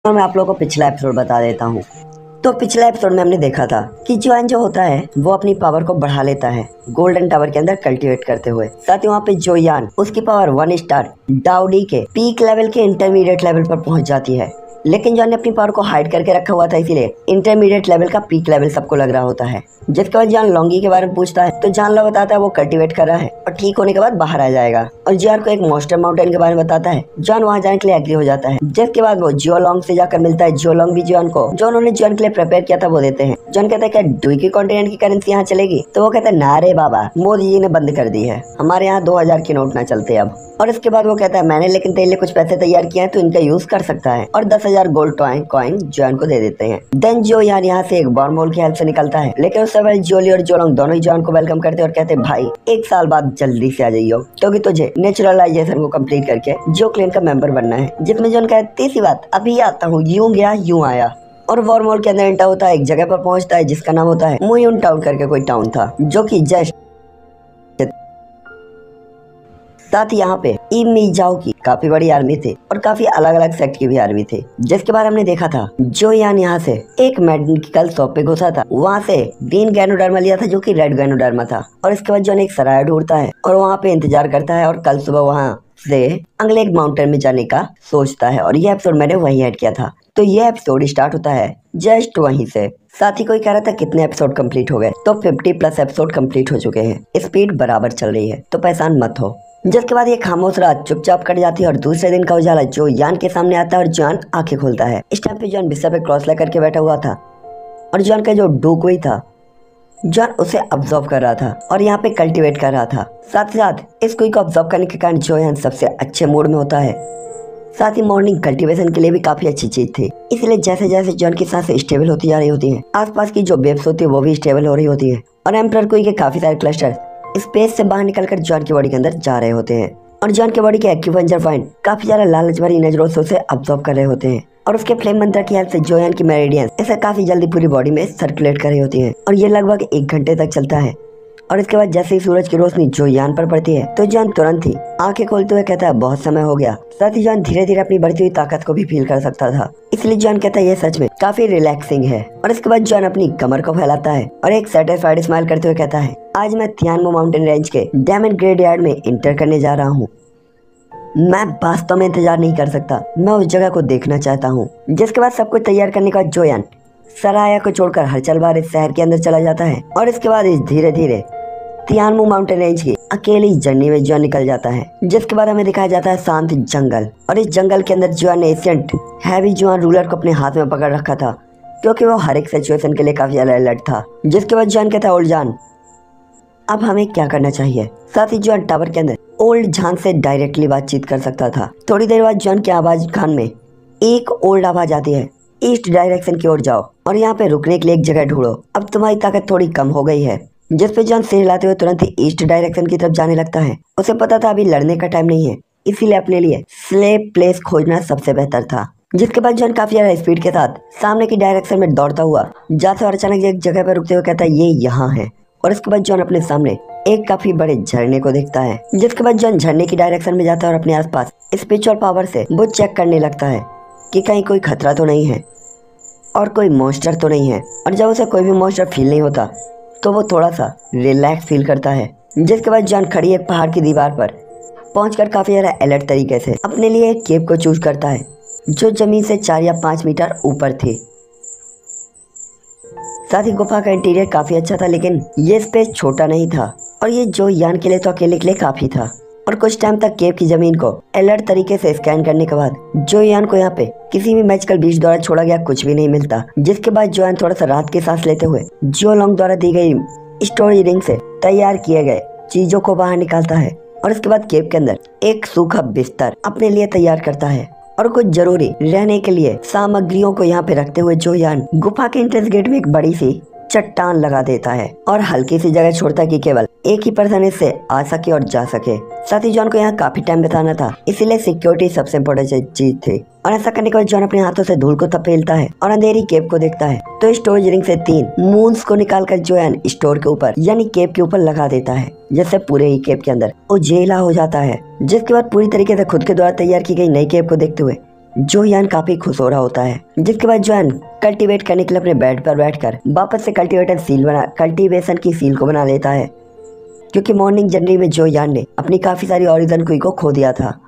तो मैं आप लोगों को पिछला एपिसोड बता देता हूँ। तो पिछला एपिसोड में हमने देखा था कि जोआन जो होता है वो अपनी पावर को बढ़ा लेता है गोल्डन टावर के अंदर कल्टीवेट करते हुए। साथ ही वहाँ पे जोयान उसकी पावर 1 स्टार डाउडी के पीक लेवल के इंटरमीडिएट लेवल पर पहुंच जाती है। लेकिन जॉन ने अपनी पावर को हाइड करके रखा हुआ था, इसीलिए इंटरमीडिएट लेवल का पीक लेवल सबको लग रहा होता है। जिसके बाद जॉन लॉन्गी के बारे में पूछता है तो जॉन लोग बताता है वो कल्टीवेट कर रहा है और ठीक होने के बाद बाहर आ जाएगा। और जॉन को एक मॉन्स्टर माउंटेन के बारे में बताता है। जॉन वहाँ जाने के लिए एग्री हो जाता है। जिसके बाद वो जियोलॉन्ग से जाकर मिलता है। जियोलॉन्ग भी जॉन को जो उन्होंने जॉन के लिए प्रिपेयर किया था वो देते हैं। जॉन कहता है क्या डुई कॉन्टिनेंट की करेंसी यहाँ चलेगी? तो वो कहता है ना रे बाबा, मोदी जी ने बंद कर दी है, हमारे यहाँ 2000 के नोट ना चलते अब। और इसके बाद वो कहता है मैंने लेकिन तेरे लिए कुछ पैसे तैयार किए हैं तो इनका यूज कर सकता है। और 10,000 गोल्ड कॉइन जॉन को दे देते हैं। देन जो यहाँ से एक बॉर्म होल की हेल्प से निकलता है। लेकिन उस समय जोली और जोलोंग दोनों ही जॉन को वेलकम करते हैं और कहते हैं भाई 1 साल बाद जल्दी से आ जाइयो, क्योंकि तुझे नेचुरलाइजेशन को कंप्लीट करके जो क्लेन का मेंबर बनना है। जिसमें जॉन कहते तीसरी बात अभी आता हूँ, यूं गया यूं आया। और वॉर्म होल के अंदर एंटर होता है, एक जगह पर पहुंचता है जिसका नाम होता है मुयुन टाउन करके कोई टाउन था, जो कि जस्ट साथ ही यहाँ पे इमिजाओ की काफी बड़ी आर्मी थी और काफी अलग अलग सेक्ट की भी आर्मी थी। जिसके बाद हमने देखा था जोयान यहाँ से एक मेडिकल शॉप पे घुसा था, वहाँ से ग्रीन गैनोडर्मा लिया था जो कि रेड गैनोडर्मा था। और इसके बाद जॉन एक सराय ढूंढता है और वहाँ पे इंतजार करता है और कल सुबह वहाँ से अगले एक माउंटेन में जाने का सोचता है। और ये एपिसोड मैंने वही ऐड किया था। तो ये एपिसोड स्टार्ट होता है जस्ट वहीं से। साथ ही कोई कह रहा था कितने एपिसोड कंप्लीट हो गए, तो 50+ एपिसोड कंप्लीट हो चुके हैं। स्पीड बराबर चल रही है तो परेशान मत हो। जिसके बाद ये खामोश रात चुपचाप कट जाती है और दूसरे दिन का उजाला जो यान के सामने आता है और जॉन आंखें खोलता है। इस टाइम पे जॉन बिस्तर पे क्रॉस लेकर के बैठा हुआ था और जॉन का जो डूकोई था जॉन उसे ऑब्जर्व कर रहा था और यहाँ पे कल्टीवेट कर रहा था। साथ ही साथ इस कोई को ऑब्जर्व करने के कारण जोयान सबसे अच्छे मूड में होता है। साथ ही मॉर्निंग कल्टीवेशन के लिए भी काफी अच्छी चीज थी। इसलिए जैसे जैसे जॉन की सांसें स्टेबल होती जा रही होती हैं, आसपास की जो वेव्स होती है वो भी स्टेबल हो रही होती है। और एम्परर कोई के काफी सारे क्लस्टर स्पेस से बाहर निकलकर जॉन की बॉडी के अंदर जा रहे होते हैं। और जॉन की बॉडी के एक्यूपंक्चर पॉइंट काफी ज्यादा लालच भरी नजरों से उसे ऑब्जर्व कर रहे होते हैं। और उसके फ्लेम मंत्र की हेल्प से जोयान की मेरिडियन इसे काफी जल्दी पूरी बॉडी में सर्कुलेट कर रही होती है। और ये लगभग 1 घंटे तक चलता है। और इसके बाद जैसे ही सूरज की रोशनी जोयान पर पड़ती है तो जॉन तुरंत ही आंखें खोलते हुए कहता है बहुत समय हो गया। साथ ही जॉन धीरे धीरे अपनी बढ़ती हुई ताकत को भी फील कर सकता था, इसलिए जॉन कहता है ये सच में काफी रिलैक्सिंग है। और इसके बाद जॉन अपनी कमर को फैलाता है और एक सेटिस्फाइड स्माइल करते हुए कहता है आज मैं थियानमो माउंटेन रेंज के डायमंड ग्रेवयार्ड में इंटर करने जा रहा हूँ। मैं वास्तव में इंतजार नहीं कर सकता, मैं उस जगह को देखना चाहता हूँ। जिसके बाद सब कुछ तैयार करने का जोयान सराया को छोड़कर हलचल भरे शहर के अंदर चला जाता है। और इसके बाद इस धीरे धीरे थियानमो माउंटेन रेंज की अकेली जर्नी में जॉन निकल जाता है। जिसके बाद हमें दिखाया जाता है शांत जंगल। और इस जंगल के अंदर जॉन ने एशियंट हैवी जॉन रूलर को अपने हाथ में पकड़ रखा था, क्योंकि वो हर एक सिचुएशन के लिए काफी अलर्ट था। जिसके बाद जॉन कहता है ओल्ड जान अब हमें क्या करना चाहिए। साथ ही जॉन टावर के अंदर ओल्ड जान से डायरेक्टली बातचीत कर सकता था। थोड़ी देर बाद जॉन की आवाज कान में एक ओल्ड आवाज आती है ईस्ट डायरेक्शन की ओर जाओ और यहाँ पे रुकने के लिए एक जगह ढूंढो, अब तुम्हारी ताकत थोड़ी कम हो गई है। जिस पे जॉन सिर हिलाते हुए तुरंत ही ईस्ट डायरेक्शन की तरफ जाने लगता है। उसे पता था अभी लड़ने का टाइम नहीं है, इसीलिए अपने लिए स्लेप प्लेस खोजना सबसे बेहतर था। जिसके बाद जॉन काफी ज्यादा स्पीड के साथ सामने की डायरेक्शन में दौड़ता हुआ जाता है और अचानक एक जगह पर रुकते हुए कहता है ये यहाँ है। और इसके बाद जॉन अपने सामने एक काफी बड़े झरने को देखता है। जिसके बाद जॉन झरने की डायरेक्शन में जाता है और अपने आसपास स्पिरिचुअल पावर से वो चेक करने लगता है कि कहीं कोई खतरा तो नहीं है और कोई मॉन्स्टर तो नहीं है। और जब उसे कोई भी मॉन्स्टर फील नहीं होता तो वो थोड़ा सा रिलैक्स फील करता है। जिसके बाद जॉन खड़ी एक पहाड़ की दीवार पर पहुंचकर काफी ज्यादा अलर्ट तरीके से अपने लिए एक केव को चूज करता है जो जमीन से 4 या 5 मीटर ऊपर थी। साथ ही गुफा का इंटीरियर काफी अच्छा था, लेकिन ये स्पेस छोटा नहीं था और ये जो यान के लिए तो अकेले के लिए काफी था। और कुछ टाइम तक केव की जमीन को अलर्ट तरीके से स्कैन करने के बाद जो यान को यहाँ पे किसी भी मैजिकल बीच द्वारा छोड़ा गया कुछ भी नहीं मिलता। जिसके बाद जो यान थोड़ा सा राहत की सांस लेते हुए जियोलॉन्ग द्वारा दी गई स्टोरेज रिंग से तैयार किए गए चीजों को बाहर निकालता है। और इसके बाद केव के अंदर एक सूखा बिस्तर अपने लिए तैयार करता है और कुछ जरूरी रहने के लिए सामग्रियों को यहाँ पे रखते हुए जो यान गुफा के एंट्रेंस गेट में एक बड़ी सी चट्टान लगा देता है और हल्की सी जगह छोड़ता है कि केवल एक ही पर्सन इससे आ सके और जा सके। साथ ही जॉन को यहाँ काफी टाइम बिताना था, इसीलिए सिक्योरिटी सबसे इम्पोर्टेंट चीज थी। और ऐसा करने के बाद जॉन अपने हाथों से धूल को थपेलता है और अंधेरी केव को देखता है तो स्टोरेज रिंग से 3 मून्स को निकालकर जोयान स्टोर के ऊपर यानी केव के ऊपर लगा देता है, जिससे पूरे ही केव के अंदर उजेला हो जाता है। जिसके बाद पूरी तरीके से खुद के द्वारा तैयार की गई नई केव को देखते हुए जो यान काफी खुश हो रहा होता है। जिसके बाद जॉन कल्टीवेट करने के लिए अपने बेड पर बैठकर वापस से कल्टीवेशन की सील को बना लेता है, क्योंकि मॉर्निंग जर्नी में जो यान ने अपनी काफी सारी ओरिजिन कुई को खो दिया था।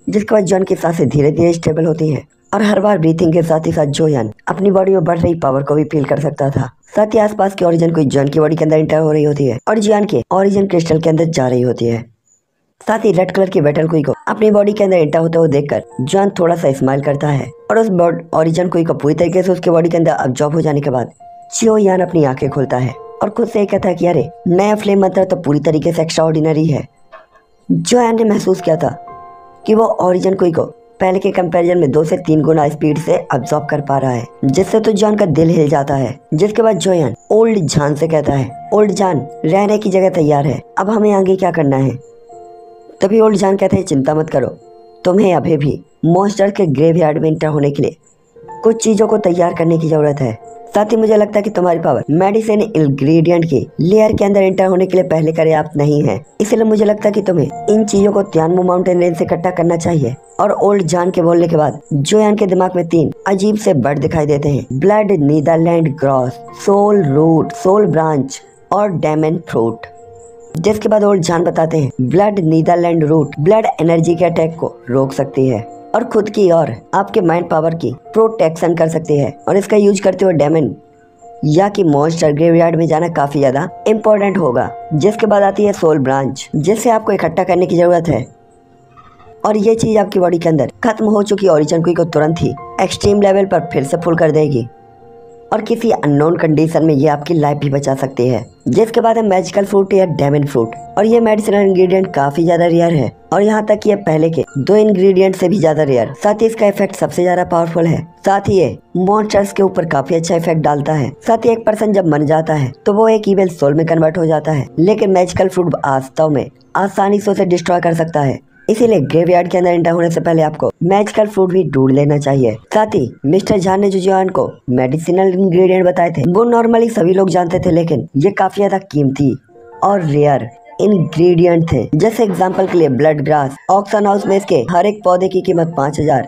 जिसके बाद जॉन की सांसें धीरे धीरे स्टेबल होती है और हर बार ब्रीथिंग के साथ ही साथ जो यान अपनी बॉडी में बढ़ रही पावर को भी फील कर सकता था। साथ ही आसपास की ओरिजिन कोई जॉन की बॉडी के अंदर इंटर हो रही होती है और जॉन के ओरिजिन क्रिस्टल के अंदर जा रही होती है। साथ ही रेड कलर की बैटल कुई को अपनी बॉडी के अंदर इंटर होते हुए देखकर जॉन थोड़ा सा स्माइल करता है और उस ओरिजिन कुई को पूरी तरीके से उसके बॉडी के अंदर अब्जॉर्ब हो जाने के बाद जो यान अपनी आंखें खोलता है और खुद से कहता है कि अरे नया फ्लेम मंत्र तो पूरी तरीके से एक्स्ट्रा ऑर्डिनरी है। जो यान ने महसूस किया था कि वो ओरिजिन कुई को पहले के कंपैरिजन में 2 से 3 गुना स्पीड से अब्सॉर्ब कर पा रहा है, जिससे तो जॉन का दिल हिल जाता है। जिसके बाद जोयान ओल्ड जान से कहता है, ओल्ड जान रहने की जगह तैयार है, अब हमें आगे क्या करना है। तभी ओल्ड जान कहते हैं, चिंता मत करो, तुम्हें अभी भी मॉन्स्टर के ग्रेवयार्ड में एंटर होने के लिए कुछ चीजों को तैयार करने की जरूरत है। साथ ही मुझे लगता है कि तुम्हारी पावर मेडिसिन इंग्रेडिएंट की लेयर के अंदर एंटर होने के लिए पहले पर्याप्त नहीं है, इसलिए मुझे लगता है कि तुम्हें इन चीजों को तियानमू माउंटेन रेंज से इकट्ठा करना चाहिए। और ओल्ड जान के बोलने के बाद जोयान के दिमाग में 3 अजीब से बर्ड दिखाई देते हैं, blood, Netherland gross, soul root, soul branch और डेमन फ्रूट। जिसके बाद ओल्ड जान बताते हैं, blood Netherland root blood energy के अटैक को रोक सकती है और खुद की और आपके माइंड पावर की प्रोटेक्शन कर सकती है, और इसका यूज करते हुए डेमन या कि मॉन्स्टर ग्रेवयार्ड में जाना काफी ज्यादा इम्पोर्टेंट होगा। जिसके बाद आती है सोल ब्रांच, जिससे आपको इकट्ठा करने की जरूरत है, और ये चीज आपकी बॉडी के अंदर खत्म हो चुकी ओरिजिन कुई को तुरंत ही एक्सट्रीम लेवल पर फिर से फुल कर देगी और किसी अननोन कंडीशन में ये आपकी लाइफ भी बचा सकती है। जिसके बाद है मैजिकल फ्रूट या डेमन फ्रूट, और ये मेडिसिनल इंग्रेडिएंट काफी ज्यादा रेयर है, और यहाँ तक ये पहले के 2 इंग्रेडिएंट से भी ज्यादा रेयर। साथ ही इसका इफेक्ट सबसे ज्यादा पावरफुल है। साथ ही ये मॉन्स्टर्स के ऊपर काफी अच्छा इफेक्ट डालता है। साथ ही एक पर्सन जब मर जाता है तो वो एक इविल सोल में कन्वर्ट हो जाता है, लेकिन मैजिकल फ्रूट वास्तव में आसानी से उसे डिस्ट्रॉय कर सकता है। इसीलिए ग्रेवयार्ड के अंदर एंटर होने से पहले आपको मैजिकल फ्रूट भी ढूंढ लेना चाहिए। साथ ही मिस्टर जान ने जो जोयान को मेडिसिनल इंग्रेडिएंट बताए थे वो नॉर्मली सभी लोग जानते थे, लेकिन ये काफी ज्यादा कीमती और रेयर इंग्रेडिएंट थे। जैसे एग्जांपल के लिए ब्लड ग्रास, ऑक्सन हाउस में इसके हर एक पौधे की कीमत 5000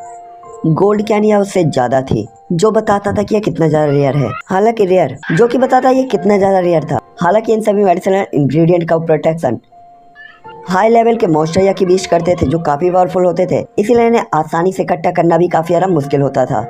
गोल्ड कैन या उससे ज्यादा थी, जो बताता था कि यह कितना ज्यादा रेयर है। हालांकि रेयर जो कि बताता ये कितना ज्यादा रेयर था। हालांकि इन सभी मेडिसिनल इंग्रेडिएंट का प्रोटेक्शन हाई लेवल के मॉन्स्टर या की बीच करते थे, जो काफी पावरफुल होते थे, इसीलिए इन्हें आसानी से इकट्ठा करना भी काफी ज्यादा मुश्किल होता था।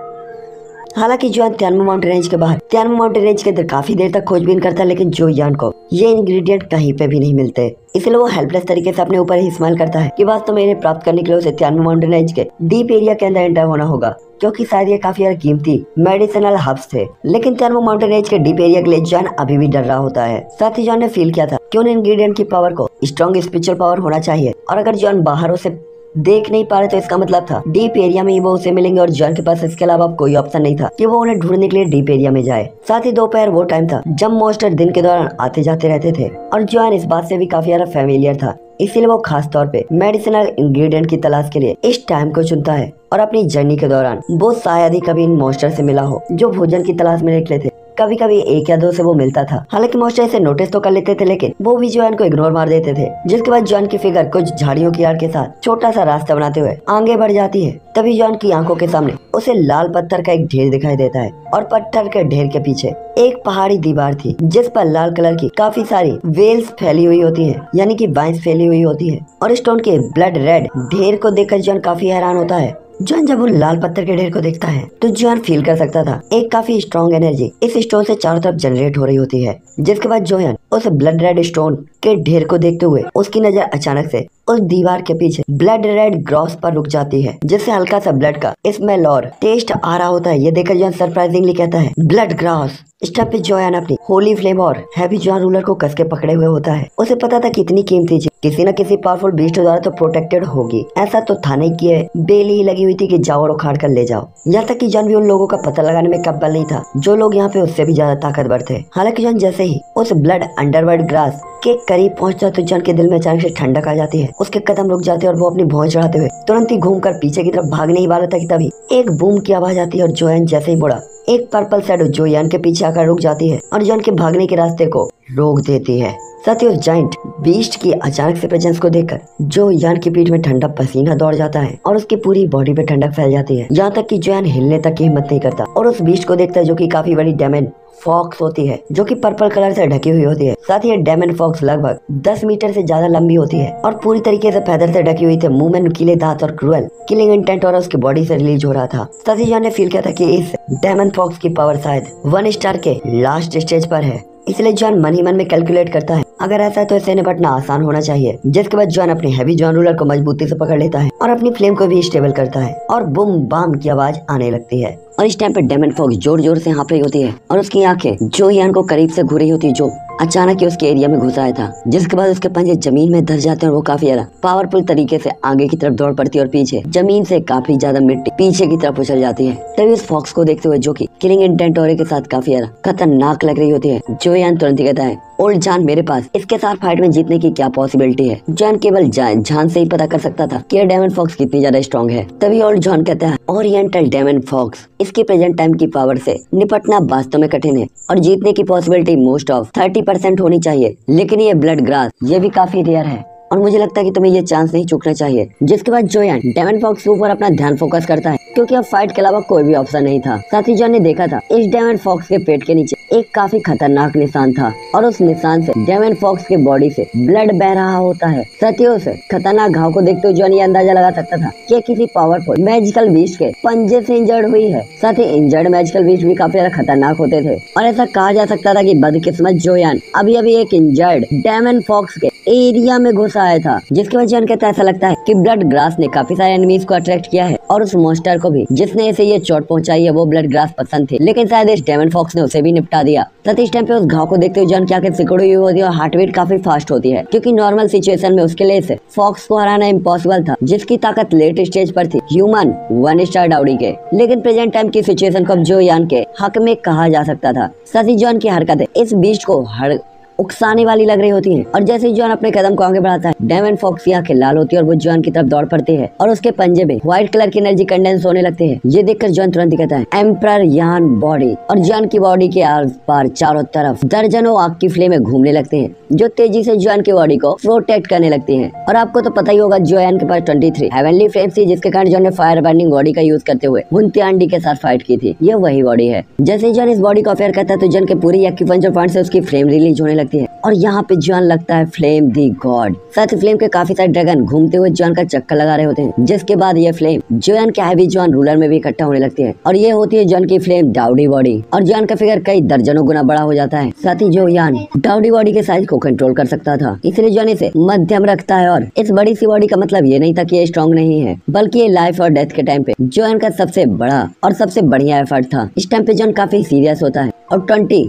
हालांकि जोयान तियानमू माउंटेन रेंज के बाहर तियानमू माउंटेन रेंज के अंदर काफी देर तक खोजबीन करता है, लेकिन जोयान को ये इंग्रेडिएंट कहीं पे भी नहीं मिलते। इसलिए वो हेल्पलेस तरीके से अपने ऊपर ही स्माइल करता है कि वास्तव में इन्हें प्राप्त करने के लिए उसे तियानमू माउंटेन रेंज के डीप एरिया के अंदर एंटर होना होगा, क्योंकि शायद ये काफी ज्यादा कीमती मेडिसिनल हब्स थे। लेकिन तियानमू माउंटेन रेंज के डीप एरिया के लिए जोयान अभी भी डर रहा होता है। साथ ही जोयान ने फील किया था कि उन इंग्रेडिएंट की पावर को स्ट्रॉन्ग स्पिरिचुअल पावर होना चाहिए, और अगर जोयान बाहर उसे देख नहीं पा रहे तो इसका मतलब था डीप एरिया में ही वो उसे मिलेंगे, और जोयान के पास इसके अलावा कोई ऑप्शन नहीं था कि वो उन्हें ढूंढने के लिए डीप एरिया में जाए। साथ ही दोपहर वो टाइम था जब मॉन्स्टर दिन के दौरान आते जाते रहते थे, और जोयान इस बात से भी काफी ज्यादा फेमिलियर था, इसीलिए वो खास तौर पे मेडिसिनल इंग्रेडिएंट की तलाश के लिए इस टाइम को चुनता है। और अपनी जर्नी के दौरान वो शायद ही कभी इन मॉन्स्टर से मिला हो जो भोजन की तलाश में निकले थे। कभी कभी 1 या 2 से वो मिलता था। हालांकि मॉन्स्टर इसे नोटिस तो कर लेते थे, लेकिन वो भी जोयान को इग्नोर मार देते थे। जिसके बाद जोयान की फिगर कुछ झाड़ियों की आड़ के साथ छोटा सा रास्ता बनाते हुए आगे बढ़ जाती है। तभी जोयान की आंखों के सामने उसे लाल पत्थर का एक ढेर दिखाई देता है, और पत्थर के ढेर के पीछे एक पहाड़ी दीवार थी, जिस पर लाल कलर की काफी सारी वेल्स फैली हुई होती है, यानी कि वाइन्स फैली हुई होती है। और स्टोन के ब्लड रेड ढेर को देखकर जोयान काफी हैरान होता है। जोयान जब वो लाल पत्थर के ढेर को देखता है तो जोयान फील कर सकता था एक काफी स्ट्रॉन्ग एनर्जी इस स्टोन से चारों तरफ जनरेट हो रही होती है। जिसके बाद जोयान उस ब्लड रेड स्टोन के ढेर को देखते हुए उसकी नजर अचानक से उस दीवार के पीछे ब्लड रेड ग्रॉस पर रुक जाती है, जिससे हल्का सा ब्लड का स्मेल और टेस्ट आ रहा होता है। ये देखकर जोयान सरप्राइजिंगली कहता है, ब्लड ग्रॉस। इस टाइम पे जोयान अपनी होली फ्लेम और हैवी जोयान रूलर को कस के पकड़े हुए होता है। उसे पता था कि इतनी कीमती चीज किसी न किसी पावरफुल बीस्ट द्वारा तो प्रोटेक्टेड होगी। ऐसा तो था नहीं कि बेल ही लगी हुई थी कि जाओ और उखाड़ कर ले जाओ। यहाँ तक कि जोयान भी उन लोगों का पता लगाने में कब्बल नहीं था जो लोग यहाँ पे उससे भी ज्यादा ताकतवर थे। हालांकि जोयान जैसे ही उस ब्लड अंडरवर्ल्ड ग्रास के करीब पहुंचता तो जोयान के दिल में अचानक से ठंडक आ जाती है। उसके कदम रुक जाते हैं और वो अपनी भौं चढ़ाते हुए तुरंत ही घूमकर पीछे की तरफ भागने ही वाला था कि तभी एक बूम की आवाज आती है, और जोयान जैसे ही मुड़ा एक पर्पल शैडो जोयान के पीछे आकर रुक जाती है और जोयान के भागने के रास्ते को रोक देती है। साथ ही उस जाइंट बीस्ट की अचानक से प्रेजेंस को देखकर जो यान की पीठ में ठंडा पसीना दौड़ जाता है और उसकी पूरी बॉडी पे ठंडक फैल जाती है, यहाँ तक कि जो यान हिलने तक की हिम्मत नहीं करता और उस बीस्ट को देखता है जो कि काफी बड़ी डेमन फॉक्स होती है, जो कि पर्पल कलर से ढकी हुई होती है। साथ ही डेमन फॉक्स लगभग 10 मीटर से ज्यादा लंबी होती है और पूरी तरीके से फेदर से ढकी हुई थी। मुंह में नुकीले दांत और क्रूअल किलिंग इंटेंट और उसकी बॉडी से रिलीज हो रहा था। साथ ही जॉन ने फील किया था कि इस डेमन फॉक्स की पावर शायद 1 स्टार के लास्ट स्टेज पर है। इसलिए जॉन मन ही मन में कैलकुलेट करता है, अगर ऐसा है तो इसे निपटना आसान होना चाहिए। जिसके बाद जॉन अपनी हैवी जॉन रूलर को मजबूती से पकड़ लेता है और अपनी फ्लेम को भी स्टेबल करता है और बूम बाम की आवाज आने लगती है। और इस टाइम पे डेमन फॉक्स जोर जोर से हाँफ रही होती है और उसकी आंखें जो यान को करीब से घूर रही होती है, जो अचानक ही उसके एरिया में घुस आया था। जिसके बाद उसके पंजे जमीन में धस जाते हैं और वो काफी ज्यादा पावरफुल तरीके से आगे की तरफ दौड़ पड़ती है और पीछे जमीन से काफी ज्यादा मिट्टी पीछे की तरफ उछल जाती है। तभी उस फॉक्स को देखते हुए जो कि किलिंग इंटेंट और के साथ काफी ज्यादा खतरनाक लग रही होती है, जो यान तुरंत ही कहता है, ओल्ड जॉन मेरे पास इसके साथ फाइट में जीतने की क्या पॉसिबिलिटी है। जॉन केवल जान से ही पता कर सकता था कि डेमन फॉक्स कितनी ज्यादा स्ट्रॉन्ग है। तभी ओल्ड जॉन कहता है, ओरिएंटल डेमन फॉक्स, इसके प्रेजेंट टाइम की पावर से निपटना वास्तव में कठिन है और जीतने की पॉसिबिलिटी मोस्ट ऑफ 30% होनी चाहिए, लेकिन ये ब्लड ग्रास ये भी काफी रेयर है और मुझे लगता है कि तुम्हें ये चांस नहीं चूकना चाहिए। जिसके बाद जोयान डेमन फॉक्स के ऊपर अपना ध्यान फोकस करता है, क्योंकि अब फाइट के अलावा कोई भी ऑप्शन नहीं था। साथ ही जॉन ने देखा था इस डेमन फॉक्स के पेट के नीचे एक काफी खतरनाक निशान था और उस निशान से डेमन फॉक्स के बॉडी से ब्लड बह रहा होता है। साथ ही उस खतरनाक घाव को देखते हुए जॉन ये अंदाजा लगा सकता था कि किसी पावरफुल मैजिकल बीस्ट के पंजे से इंजर्ड हुई है। साथ ही इंजर्ड मैजिकल बीस्ट भी काफी ज्यादा खतरनाक होते थे और ऐसा कहा जा सकता था कि बदकिस्मत जोयान अभी अभी एक इंजर्ड डेमन फॉक्स के एरिया में घुस आया था। जिसकी वजह जॉन कहता है, ऐसा लगता है कि ब्लड ग्रास ने काफी सारे एनिमीज को अट्रैक्ट किया है और उस मॉन्स्टर को भी जिसने इसे ये चोट पहुंचाई है वो ब्लड ग्रास पसंद थी, लेकिन शायद इस डेमन फॉक्स ने उसे भी निपटा दिया। तथा इस टाइम पे उस घाव को देखते हुए जॉन की आंखें सिकुड़ी हुई होती है और हार्ट बीट काफी फास्ट होती है, क्योंकि नॉर्मल सिचुएशन में उसके लिए इस फॉक्स को हराना इम्पॉसिबल था, जिसकी ताकत लेट स्टेज पर थी ह्यूमन 1 स्टार डाउडी के। लेकिन प्रेजेंट टाइम की सिचुएशन को अब जोयान के हक में कहा जा सकता था। साथ ही जॉन की हरकतें इस बीस्ट को उकसाने वाली लग रही होती है और जैसे ही जॉन अपने कदम को आगे बढ़ाता है, डेमन फॉक्स की आंखें लाल होती है और वो जॉन की तरफ दौड़ पड़ती है और उसके पंजे में व्हाइट कलर की एनर्जी कंडेंस होने लगते हैं। ये देखकर जॉन तुरंत ही कहता है, एम्परर यान बॉडी। और जॉन की बॉडी के आर पार चारों तरफ दर्जनों आग की फ्लेमें घूमने लगते हैं, जो तेजी से जॉन की बॉडी को प्रोटेक्ट करने लगती है। और आपको तो पता ही होगा जॉन के पास 23 हेवनली फ्लेम्स थी, जिसके कारण जॉन ने फायर बर्निंग बॉडी का यूज करते हुए हुंतियांडी के साथ फाइट की थी। ये वही बॉडी है। जैसे ही जॉन इस बॉडी को अफेयर करता है तो जॉन के पूरी एक्यूपंक्चर पॉइंट से उसकी फ्लेम रिलीज होने लगती है और यहाँ पे जॉन लगता है फ्लेम दी गॉड। साथ ही फ्लेम के काफी सारे ड्रैगन घूमते हुए जॉन का चक्कर लगा रहे होते हैं, जिसके बाद ये फ्लेम जॉन के हैवी जॉन रूलर में भी इकट्ठा होने लगती है और ये होती है जॉन की फ्लेम डाउडी बॉडी। और जॉन का फिगर कई दर्जनों गुना बड़ा हो जाता है। साथ ही जोयान डाउडी बॉडी के साइज को कंट्रोल कर सकता था, इसलिए जॉन इसे मध्यम रखता है। और इस बड़ी सी बॉडी का मतलब ये नहीं था कि ये स्ट्रॉन्ग नहीं है, बल्कि ये लाइफ और डेथ के टाइम पे जॉन का सबसे बड़ा और सबसे बढ़िया एफर्ट था। इस टाइम पे जॉन काफी सीरियस होता है और 22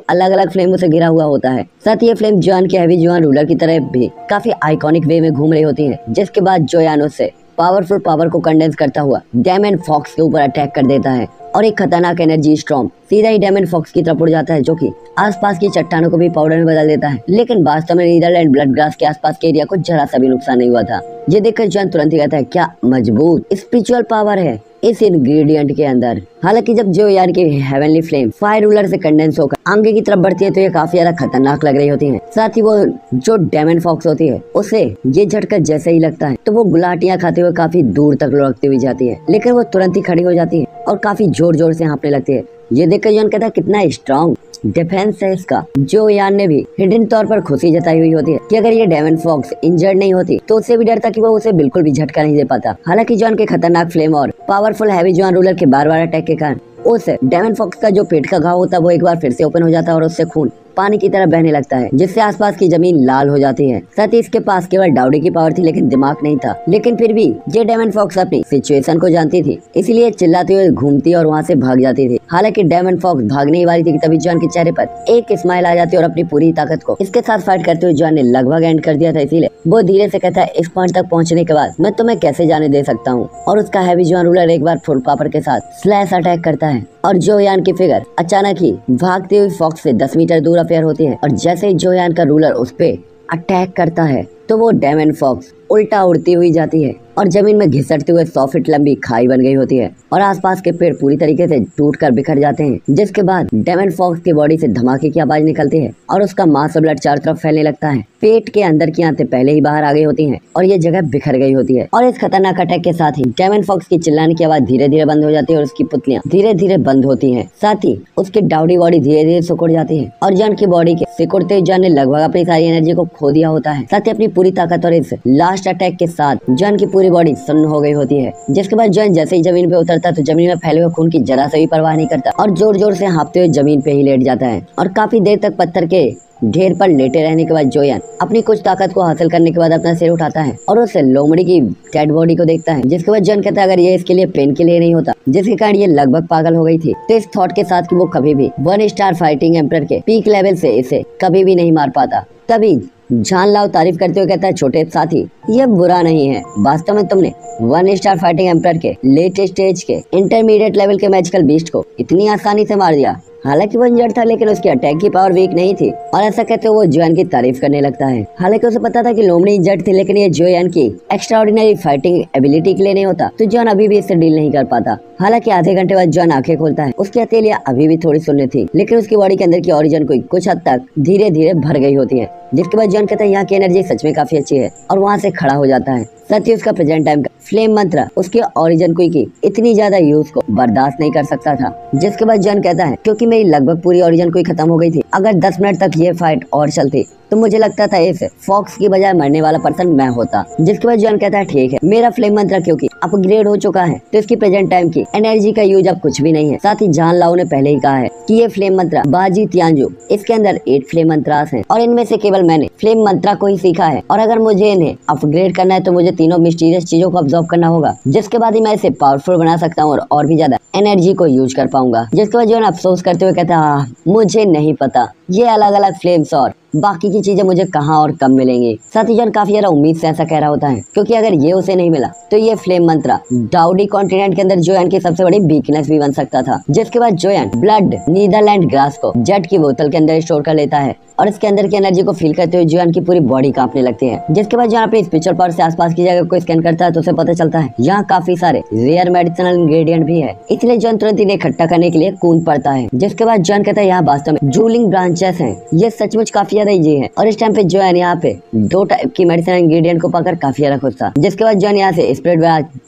अलग अलग फ्लेमों से घिरा हुआ होता है। साथ ही ये फ्लेम जॉन के हैवी जॉन रूलर की तरह भी काफी आइकॉनिक वे में घूम रही होती है। जिसके बाद जोयान उससे पावरफुल पावर को कंडेंस करता हुआ डेमन फॉक्स के ऊपर अटैक कर देता है और एक खतरनाक एनर्जी स्टॉर्म सीधा ही डेमन फॉक्स की तरफ उड़ जाता है, जो कि आसपास की चट्टानों को भी पाउडर में बदल देता है। लेकिन वास्तव में नीदरलैंड ब्लड ग्रास के आसपास के एरिया को जरा सा भी नुकसान नहीं हुआ था। ये देखकर जॉन तुरंत ही कहता है, क्या मजबूत स्पिरिचुअल पावर है इस इंग्रेडिएंट के अंदर। हालांकि जब जोयान की हेवनली फ्लेम फायर रूलर से कंडेंस होकर आगे की तरफ बढ़ती है तो ये काफी ज्यादा खतरनाक लग रही होती है। साथ ही वो जो डेमन फॉक्स होती है उसे ये झटका जैसे ही लगता है तो वो गुलाटियां खाते हुए काफी दूर तक लुढ़कती हुई जाती है, लेकिन वो तुरंत ही खड़ी हो जाती है और काफी जोर जोर से हाँफने लगती है। ये देखकर जॉन कहता है, कितना स्ट्रॉन्ग डिफेंस है इसका। जोयान ने भी हिडन तौर पर खुशी जताई हुई होती है कि अगर ये डेमन फॉक्स इंजर्ड नहीं होती तो उससे भी डर था कि वो उसे बिल्कुल भी झटका नहीं दे पाता। हालांकि जॉन के खतरनाक फ्लेम और पावरफुल हैवी जॉन रूलर के बार बार अटैक के कारण उस डेमन फॉक्स का जो पेट का घाव होता है वो एक बार फिर से ओपन हो जाता है और उससे खून पानी की तरह बहने लगता है, जिससे आसपास की जमीन लाल हो जाती है। साथ ही इसके पास केवल डाउडी की पावर थी, लेकिन दिमाग नहीं था। लेकिन फिर भी ये डेमन फॉक्स अपनी सिचुएशन को जानती थी, इसलिए चिल्लाती हुई घूमती और वहाँ से भाग जाती थी। हालांकि डेमन फॉक्स भागने ही वाली थी कि तभी जॉन के चेहरे पर एक स्माइल आ जाती और अपनी पूरी ताकत को इसके साथ फाइट करते हुए जॉन ने लगभग एंड कर दिया था। इसीलिए वो धीरे से कहता है, इस पॉइंट तक पहुँचने के बाद मैं तुम्हें कैसे जाने दे सकता हूँ। और उसका हैवी जॉन रूलर एक बार फुल पावर के साथ स्लैश अटैक करता है और जोयान की फिगर अचानक ही भागती हुई फॉक्स से 10 मीटर दूर अफेयर होती है और जैसे ही जोयान का रूलर उस पे अटैक करता है तो वो डेमन फॉक्स उल्टा उड़ती हुई जाती है और जमीन में घिसटते हुए 100 फीट लंबी खाई बन गई होती है और आसपास के पेड़ पूरी तरीके से टूट कर बिखर जाते हैं। जिसके बाद डेमन फॉक्स की बॉडी से धमाके की आवाज निकलती है और उसका मांस और ब्लड चारों तरफ फैलने लगता है। पेट के अंदर की आंतें पहले ही बाहर आ गई होती हैं और ये जगह बिखर गई होती है। और इस खतरनाक अटैक के साथ ही डेमन फॉक्स की चिल्लाने की आवाज धीरे धीरे बंद हो जाती है और उसकी पुतलियां धीरे धीरे बंद होती हैं। साथ ही उसकी डाउडी बॉडी धीरे धीरे सिकुड़ जाती है और जॉन की बॉडी के सिकुड़ते हुए जॉन ने लगभग अपनी सारी एनर्जी को खो दिया होता है। साथ ही अपनी पूरी ताकत और इस लास्ट अटैक के साथ जॉन की पूरी बॉडी सुन्न हो गई होती है। जिसके बाद जॉन जैसे ही जमीन पे उतरता तो जमीन में फैले हुए खून की जरा से भी परवाह नहीं करता और जोर जोर से हाँफते हुए जमीन पे ही लेट जाता है। और काफी देर तक पत्थर के ढेर पर लेटे रहने के बाद जोयान अपनी कुछ ताकत को हासिल करने के बाद अपना सिर उठाता है और उस लोमड़ी की डेड बॉडी को देखता है। जिसके बाद जॉन कहता है अगर ये इसके लिए पेन के लिए नहीं होता जिसके कारण ये लगभग पागल हो गई थी तो इस थॉट के साथ कि वो कभी भी 1 स्टार फाइटिंग एम्परर के पीक लेवल से इसे कभी भी नहीं मार पाता। तभी जान लाओ तारीफ करते हुए कहता है छोटे साथी ये बुरा नहीं है, वास्तव में तुमने 1 स्टार फाइटिंग एम्परर के लेट स्टेज के इंटरमीडिएट लेवल के मैजिकल बीस्ट को इतनी आसानी से मार दिया। हालांकि वो इंजर्ड था लेकिन उसकी अटैक की पावर वीक नहीं थी और ऐसा कहते हुए वो जोयान की तारीफ करने लगता है। हालांकि उसे पता था कि लोमड़ी इंजर्ड थी लेकिन ये जोयान की एक्स्ट्राऑर्डिनरी फाइटिंग एबिलिटी के लिए नहीं होता तो जॉन अभी भी इससे डील नहीं कर पाता। हालांकि आधे घंटे बाद जॉन आंखें खोलता है। उसकी हथेलियां अभी भी थोड़ी सुन्न थी लेकिन उसकी बॉडी के अंदर की ओरिजिन को कुछ हद तक धीरे धीरे भर गई होती है। जिसके बाद जॉन कहता है यहाँ की एनर्जी सच में काफी अच्छी है और वहाँ से खड़ा हो जाता है। साथ ही उसका प्रेजेंट टाइम का फ्लेम मंत्र उसके ओरिजिन कोई की इतनी ज्यादा यूज को बर्दाश्त नहीं कर सकता था। जिसके बाद जॉन कहता है क्योंकि मेरी लगभग पूरी ओरिजिन कोई खत्म हो गई थी, अगर 10 मिनट तक ये फाइट और चलती तो मुझे लगता था इस फॉक्स की बजाय मरने वाला पर्सन मैं होता। जिसके बाद जॉन कहता है ठीक है मेरा फ्लेम मंत्र क्योंकि अपग्रेड हो चुका है तो इसकी प्रेजेंट टाइम की एनर्जी का यूज अब कुछ भी नहीं है। साथ ही जान लाओ ने पहले ही कहा है कि ये फ्लेम मंत्र बाजी तियांजू इसके अंदर 8 फ्लेम मंत्रास हैं और इनमें से केवल मैंने फ्लेम मंत्रा को ही सीखा है और अगर मुझे इन्हें अपग्रेड करना है तो मुझे तीनों मिस्टीरियस चीजों को ऑब्जर्व करना होगा जिसके बाद ही मैं इसे पावरफुल बना सकता हूँ और भी ज्यादा एनर्जी को यूज कर पाऊंगा। जिसके बाद जॉन अफसोस करते हुए कहता है मुझे नहीं पता ये अलग अलग फ्लेम्स और बाकी की चीजें मुझे कहाँ और कब मिलेंगी। साथ ही जॉन काफी ज्यादा उम्मीद से ऐसा कह रहा होता है क्योंकि अगर ये उसे नहीं मिला तो ये फ्लेम मंत्रा डाउडी कॉन्टिनेंट के अंदर जोयान की सबसे बड़ी वीकनेस भी बन सकता था। जिसके बाद जोयान ब्लड नीदरलैंड ग्रास को जेट की बोतल के अंदर स्टोर कर लेता है और इसके अंदर की एनर्जी को फील करते हुए जोयान की पूरी बॉडी कांपने लगती है। जिसके बाद जॉन अपनी स्पिरिचुअल पावर से आसपास की जगह को स्कैन करता है तो उसे पता चलता है यहाँ काफी सारे रेयर मेडिसिनल इंग्रेडिएंट भी है, इसलिए जॉन तुरंत इन्हें इकट्ठा करने के लिए कूद पड़ता है। जिसके बाद जॉन कहता है यहाँ वास्तव में जूलिंग ब्रांचेस हैं, ये सचमुच काफी ज्यादा इजी है और इस टाइम पे जॉन यहाँ पे 2 टाइप की मेडिसिनल इंग्रेडिएंट को पाकर काफी ज्यादा खुश था। जिसके बाद जॉन यहाँ से स्पिरिट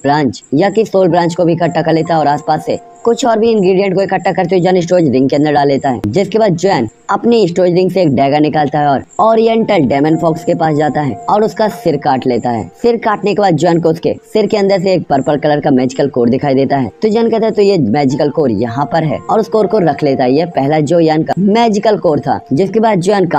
ब्रांच या कि सोल ब्रांच को भी इकट्ठा कर लेता है और आसपास से कुछ और भी इंग्रेडिएंट को इकट्ठा करते हुए जॉन स्टोरेज रिंग के अंदर डाल लेता है। जिसके बाद जॉन अपनी स्टोरेज रिंग से एक डैगर निकालता है और ओरिएंटल डेमन फॉक्स के पास जाता है और उसका सिर काट लेता है। सिर काटने के बाद जॉन को उसके सिर के अंदर से एक पर्पल कलर का मैजिकल कोड दिखाई देता है तो जॉन कहता है तो ये मैजिकल कोड यहाँ पर है और उस कोड को रख लेता है। ये पहला जोयान का मैजिकल कोड था। जिसके बाद जॉन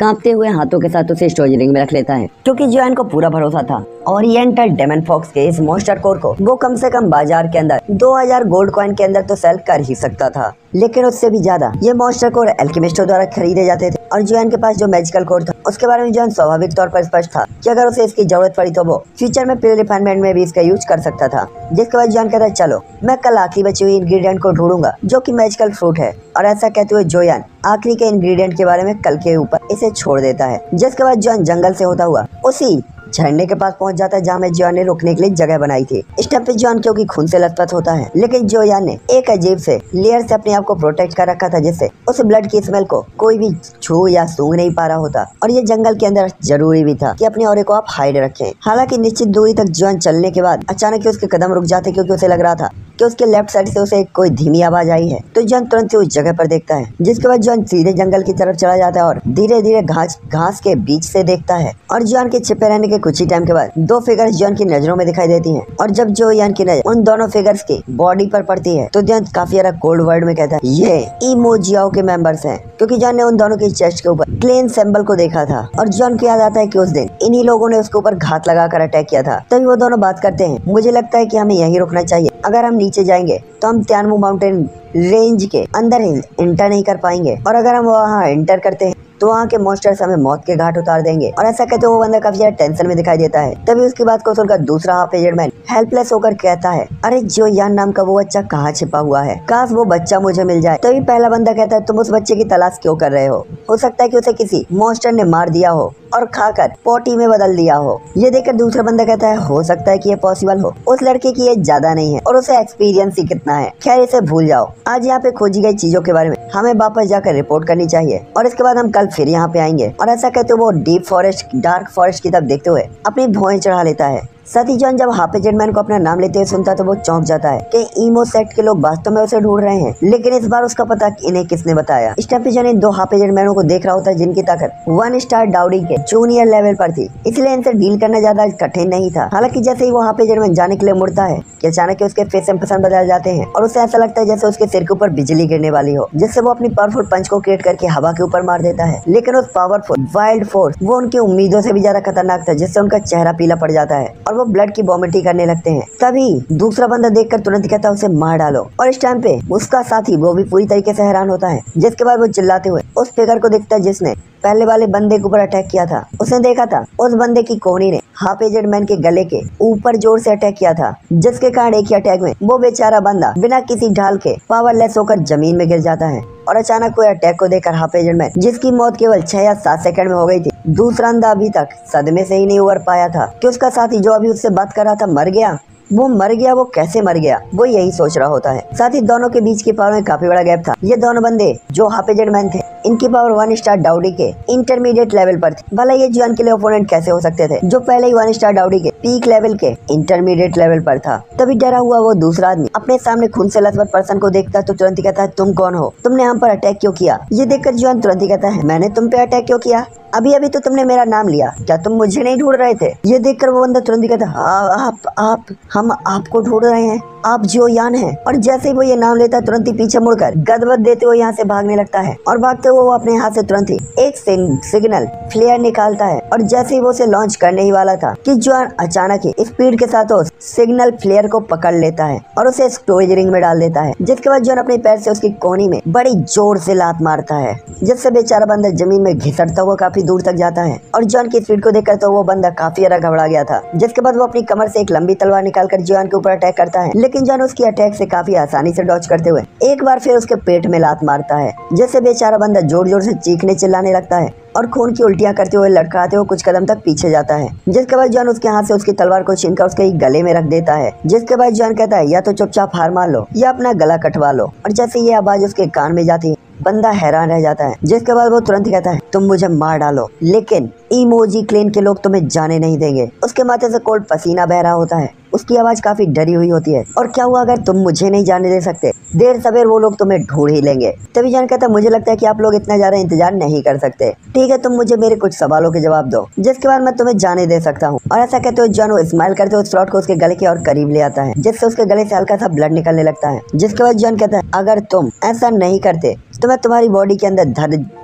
कांपते हुए हाथों के साथ उसे स्टोरेज रिंग में रख लेता है क्योंकि जॉन को पूरा भरोसा था ओरिएंटल डेमन फॉक्स के इस मॉन्स्टर कोर को वो कम से कम बाजार के अंदर 2000 गोल्ड कॉइन के अंदर तो सेल कर ही सकता था, लेकिन उससे भी ज्यादा ये मॉन्स्टर कोर एल्केमिस्टों द्वारा खरीदे जाते थे। और जॉन के पास जो मैजिकल कोर था उसके बारे में जॉन स्वाभाविक तौर पर स्पष्ट था कि अगर उसे इसकी जरूरत पड़ी तो वो फ्यूचर में प्री रिफाइनमेंट में भी इसका यूज कर सकता था। जिसके बाद जॉन कहता है चलो मैं कल आखिरी बची हुई इंग्रेडिएंट को ढूंढूंगा जो कि मैजिकल फ्रूट है और ऐसा कहते हुए जोयान आखिरी के इंग्रेडिएंट के बारे में कल के ऊपर इसे छोड़ देता है। जिसके बाद जॉन जंगल से होता हुआ उसी झरने के पास पहुंच जाता है जहाँ में जोयान ने रुकने के लिए जगह बनाई थी। इस टाइम पे जॉन क्योंकि खून से लथपथ होता है लेकिन जोयान ने एक अजीब से लेयर से अपने आप को प्रोटेक्ट कर रखा था जिससे उस ब्लड की स्मेल को कोई भी छू या सूंघ नहीं पा रहा होता। और ये जंगल के अंदर जरूरी भी था कि अपने ऑरे को आप हाइड रखें। हालांकि निश्चित दूरी तक जॉन चलने के बाद अचानक ही उसके कदम रुक जाते क्योंकि उसे लग रहा था कि उसके लेफ्ट साइड से उसे कोई धीमी आवाज आई है। तो जॉन तुरंत से उस जगह पर देखता है। जिसके बाद जॉन सीधे जंगल की तरफ चला जाता है और धीरे धीरे घास के बीच से देखता है और जॉन के छिपे रहने के कुछ ही टाइम के बाद 2 फिगर्स जॉन की नजरों में दिखाई देती हैं। और जब जोयान की नजर उन दोनों फिगर्स की बॉडी पर पड़ती है तो जॉन काफी ज्यादा कोल्ड वर्ड में कहता है ये इमोजियाओ के मेंबर्स हैं क्योंकि जॉन ने उन दोनों की चेस्ट के ऊपर क्लेन सिंबल को देखा था और जॉन को याद आता है कि उस दिन इन्हीं लोगों ने उसके ऊपर घात लगाकर अटैक किया था। तभी वो दोनों बात करते हैं मुझे लगता है कि हमें यहीं रुकना चाहिए, अगर हम नीचे जाएंगे तो हम त्यानमू माउंटेन रेंज के अंदर एंटर नहीं कर पाएंगे और अगर हम वहाँ एंटर करते हैं तो वहाँ के मॉन्स्टर्स हमें मौत के घाट उतार देंगे। और ऐसा कहते वो बंदा काफी ज्यादा टेंशन में दिखाई देता है। तभी उसकी बात को सुनकर दूसरा हाफ एजेड मैन हेल्पलेस होकर कहता है, अरे जो यान नाम का वो बच्चा कहाँ छिपा हुआ है, काश वो बच्चा मुझे मिल जाए। तभी पहला बंदा कहता है, तुम उस बच्चे की तलाश क्यों कर रहे हो सकता है कि उसे किसी मॉन्स्टर ने मार दिया हो और खाकर पोटी में बदल दिया हो। ये देखकर दूसरा बंदा कहता है, हो सकता है कि ये पॉसिबल हो, उस लड़के की एज ज्यादा नहीं है और उसे एक्सपीरियंस ही कितना है। खैर इसे भूल जाओ, आज यहाँ पे खोजी गई चीजों के बारे में हमें वापस जाकर रिपोर्ट करनी चाहिए और इसके बाद हम कल फिर यहाँ पे आएंगे। और ऐसा कहते वो डीप फॉरेस्ट डार्क फॉरेस्ट की तरफ देखते हुए अपनी भौहें चढ़ा लेता है। सती जॉन जब हाफिज जेडमैन को अपना नाम लेते हुए सुनता तो वो चौंक जाता है कि ईमो सेट के लोग वास्तव में उसे ढूंढ रहे हैं, लेकिन इस बार उसका पता इन्हें किसने बताया। इस टाइम पे जॉन इन दो हाफिज जेडमैनों को देख रहा होता है जिनकी ताकत 1 स्टार डाउडी के जूनियर लेवल पर थी, इसलिए इनसे डील करना ज्यादा कठिन नहीं था। हालांकि जैसे ही वो हाफिज जेडमैन जाने के लिए मुड़ता है कि अचानक उसके फेस इंप्रेशन बदल जाते हैं और उसे ऐसा लगता है जैसे उसके सिर के ऊपर बिजली गिरने वाली हो, जिससे वो अपनी पावरफुल पंच को क्रिएट करके हवा के ऊपर मार देता है। लेकिन उस पावरफुल वाइल्ड फोर्स वो उनकी उम्मीदों से भी ज्यादा खतरनाक था, जिससे उनका चेहरा पीला पड़ जाता है और वो ब्लड की वॉमिटिंग करने लगते हैं। तभी दूसरा बंदा देखकर तुरंत कहता है उसे मार डालो और इस टाइम पे उसका साथी वो भी पूरी तरीके से हैरान होता है, जिसके बाद वो चिल्लाते हुए उस फिगर को देखता है जिसने पहले वाले बंदे के ऊपर अटैक किया था। उसने देखा था उस बंदे की कोहनी ने हाफिज जेडमैन के गले के ऊपर जोर से अटैक किया था, जिसके कारण एक ही अटैक में वो बेचारा बंदा बिना किसी ढाल के पावरलेस होकर जमीन में गिर जाता है। और अचानक कोई अटैक को देखकर हाफिज जेडमैन, जिसकी मौत केवल 6 या 7 सेकंड में हो गई थी, दूसरा बंदा अभी तक सदमे से ही नहीं उबर पाया था कि उसका साथी जो अभी उससे बात कर रहा था मर गया। वो मर गया, वो कैसे मर गया, वो यही सोच रहा होता है। साथ ही दोनों के बीच की पावर में काफी बड़ा गैप था। ये दोनों बंदे जो हाफिज जेडमैन थे, इनकी पावर 1 स्टार डाउडी के इंटरमीडिएट लेवल पर थी। भला ये जॉन के लिए ओपोनेंट कैसे हो सकते थे जो पहले ही 1 स्टार डाउडी के पीक लेवल के इंटरमीडिएट लेवल पर था। तभी डरा हुआ वो दूसरा आदमी अपने सामने खून से लथपथ पर्सन को देखता तो तुरंत ही कहता है, तुम कौन हो, तुमने हम पर अटैक क्यों किया। ये देखकर जॉन तुरंत ही कहता है, मैंने तुम पे अटैक क्यों किया, अभी अभी तो तुमने मेरा नाम लिया, क्या तुम मुझे नहीं ढूंढ रहे थे। ये देखकर वो बंदा तुरंत ही कहता है, हम आपको ढूंढ रहे हैं, आप जो यान हैं। और जैसे ही वो ये नाम लेता है तुरंत ही पीछे मुड़कर गदगद देते हुए यहाँ से भागने लगता है और भागते हुए वो अपने हाथ से तुरंत ही एक सिग्नल फ्लेयर निकालता है। और जैसे ही वो उसे लॉन्च करने ही वाला था कि जॉन अचानक ही स्पीड के साथ उस सिग्नल फ्लेयर को पकड़ लेता है और उसे स्टोरेज रिंग में डाल देता है, जिसके बाद जॉन अपने पैर से उसकी कोहनी में बड़ी जोर से लात मारता है, जिससे बेचारा बंदा जमीन में घिसटता हुआ काफी दूर तक जाता है। और जॉन की स्पीड को देखकर तो वो बंदा काफी ज्यादा घबरा गया था, जिसके बाद वो अपनी कमर से एक लंबी तलवार निकालकर जॉन के ऊपर अटैक करता है। लेकिन जॉन उसकी अटैक से काफी आसानी से डॉज करते हुए एक बार फिर उसके पेट में लात मारता है, जिससे बेचारा बंदा जोर जोर से चीखने चिल्लाने लगता है और खून की उल्टियां करते हुए लड़खड़ाते हुए कुछ कदम तक पीछे जाता है। जिसके बाद जॉन उसके हाथ से उसकी तलवार को छीनकर उसके गले में रख देता है। जिसके बाद जॉन कहता है, या तो चुपचाप हार मान लो या अपना गला कटवा लो। और जैसे ये आवाज उसके कान में जाती है बंदा हैरान रह जाता है, जिसके बाद वो तुरंत ही कहता है, तुम मुझे मार डालो लेकिन इमोजी क्लेन के लोग तुम्हें जाने नहीं देंगे। उसके माथे से कोल्ड पसीना बह रहा होता है, उसकी आवाज काफी डरी हुई होती है। और क्या हुआ अगर तुम मुझे नहीं जाने दे सकते, देर सवेर वो लोग तुम्हें ढूंढ ही लेंगे। तभी जॉन कहता है, मुझे लगता है कि आप लोग इतना ज्यादा इंतजार नहीं कर सकते, ठीक है तुम मुझे मेरे कुछ सवालों के जवाब दो, जिसके बाद मैं तुम्हें जाने दे सकता हूँ। और ऐसा कहते हुए जॉन स्माइल करते हुए स्लॉट को उसके गले के और करीब ले आता है, जिससे उसके गले से हल्का सा ब्लड निकलने लगता है। जिसके बाद जॉन कहता है, अगर तुम ऐसा नहीं करते तो मैं तुम्हारी बॉडी के अंदर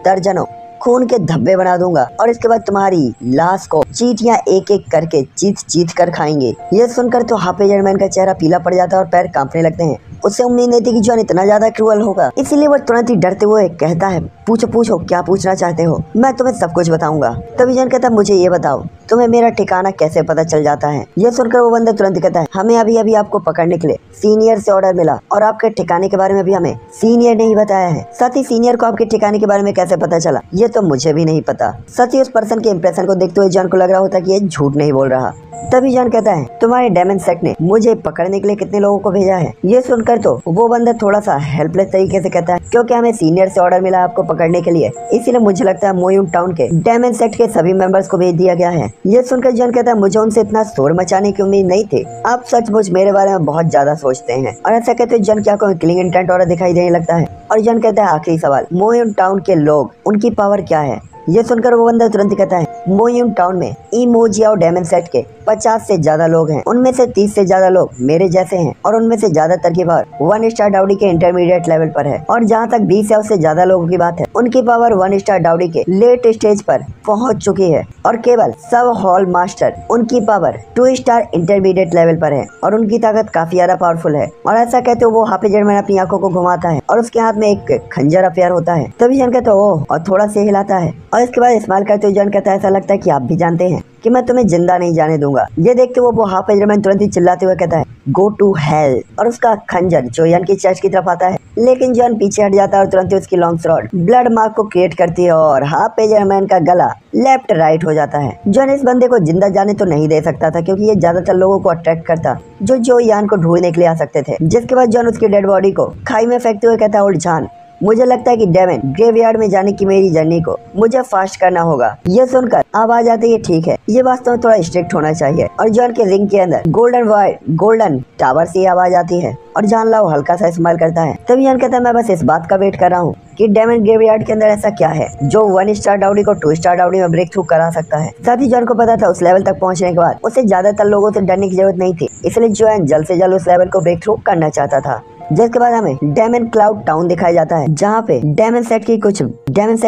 दर्जनों खून के धब्बे बना दूंगा और इसके बाद तुम्हारी लाश को चींटियां एक एक करके चीत कर खाएंगे। ये सुनकर तो हाफिज जेडमैन का चेहरा पीला पड़ जाता है और पैर कांपने लगते हैं। उससे उम्मीद नहीं थी कि जॉन इतना ज्यादा क्रूअल होगा, इसीलिए वो तुरंत ही डरते हुए कहता है, पूछो क्या पूछना चाहते हो, मैं तुम्हें सब कुछ बताऊंगा। तभी जॉन कहता है, मुझे ये बताओ तुम्हें मेरा ठिकाना कैसे पता चल जाता है। यह सुनकर वो बंदा तुरंत कहता है, हमें अभी आपको पकड़ने के लिए सीनियर से ऑर्डर मिला और आपके ठिकाने के बारे में भी हमें सीनियर ने ही बताया है। साथ ही सीनियर को आपके ठिकाने के बारे में कैसे पता चला ये तो मुझे भी नहीं पता। साथ ही उस पर्सन के इंप्रेशन को देखते हुए जॉन को लग रहा होता कि ये झूठ नहीं बोल रहा। तभी जॉन कहता है, तुम्हारे डेमन सेट ने मुझे पकड़ने के लिए कितने लोगों को भेजा है। ये सुनकर तो वो बंदा थोड़ा सा हेल्पलेस तरीके से कहता है, क्योंकि हमें सीनियर से ऑर्डर मिला आपको पकड़ने के लिए, इसीलिए मुझे लगता है मोयून टाउन के डेमन सेट के सभी मेंबर्स को भेज दिया गया है। ये सुनकर जॉन कहता है, मुझे उनसे इतना शोर मचाने की उम्मीद नहीं थी, आप सचमुच मेरे बारे में बहुत ज्यादा सोचते हैं। और ऐसा कहते जॉन क्या को किलिंग इंटेंट ऑर्डर दिखाई देने लगता है। और जॉन कहता है, आखिरी सवाल, मोयून टाउन के लोग उनकी पावर क्या है। ये सुनकर वो बंदा तुरंत कहता है, मोयून टाउन में इमोजी और डेमन सेट के 50 से ज्यादा लोग हैं, उनमें से 30 से ज्यादा लोग मेरे जैसे हैं और उनमें से ज्यादातर की पावर 1 स्टार डाउडी के इंटरमीडिएट लेवल पर है। और जहाँ तक 20 या उससे ज्यादा लोगों की बात है, उनकी पावर 1 स्टार डाउडी के लेट स्टेज पर पहुंच चुकी है। और केवल सब हॉल मास्टर उनकी पावर 2 स्टार इंटरमीडिएट लेवल पर है और उनकी ताकत काफी ज्यादा पावरफुल है। और ऐसा कहते वो हाफिज जेडमैन अपनी आंखों को घुमाता है और उसके हाथ में एक खंजर अफेयर होता है। तभी जॉन कहता है, ओह, और थोड़ा से हिलाता है और इसके बाद इस्तेमाल करते हुए जॉन कहता है ऐसा लगता है कि आप भी जानते हैं कि मैं तुम्हें जिंदा नहीं जाने दूंगा। ये देखते हुए वो हाफ एजरमैन तुरंत ही चिल्लाते हुए कहता है गो टू हेल, और उसका खंजर जो यान की चर्च की तरफ आता है, लेकिन जॉन पीछे हट जाता है और तुरंत ही उसकी लॉन्ग स्वॉर्ड ब्लड मार्क को क्रिएट करती है और हाफ एजरमैन का गला लेफ्ट राइट हो जाता है। जॉन इस बंदे को जिंदा जाने तो नहीं दे सकता था क्योंकि ये ज्यादातर लोगों को अट्रैक्ट करता जो यान को ढूंढने के लिए आ सकते थे। जिसके बाद जॉन उसकी डेड बॉडी को खाई में फेंकते हुए कहता है ओल्ड जान, मुझे लगता है कि डेमन ग्रेवयार्ड में जाने की मेरी जर्नी को मुझे फास्ट करना होगा। ये सुनकर आवाज आती है ठीक है, ये वास्तव में थोड़ा स्ट्रिक्ट होना चाहिए। और जॉन के रिंग के अंदर गोल्डन टावर से आवाज आती है और जान लाओ हल्का सा स्माइल करता है। तभी जॉन कहता है मैं बस इस बात का वेट कर रहा हूँ कि डेमन ग्रेवयार्ड के अंदर ऐसा क्या है जो 1 स्टार डाउडी को 2 स्टार डाउडी में ब्रेक थ्रू करा सकता है। साथ ही जॉन को पता था उस लेवल तक पहुंचने के बाद उसे ज्यादातर लोगों से डरने की जरूरत नहीं थी, इसलिए जॉन जल्द से जल्द उस लेवल को ब्रेक थ्रू करना चाहता था। जिसके बाद हमें डेमन क्लाउड टाउन दिखाया जाता है जहाँ पे डेमन सेट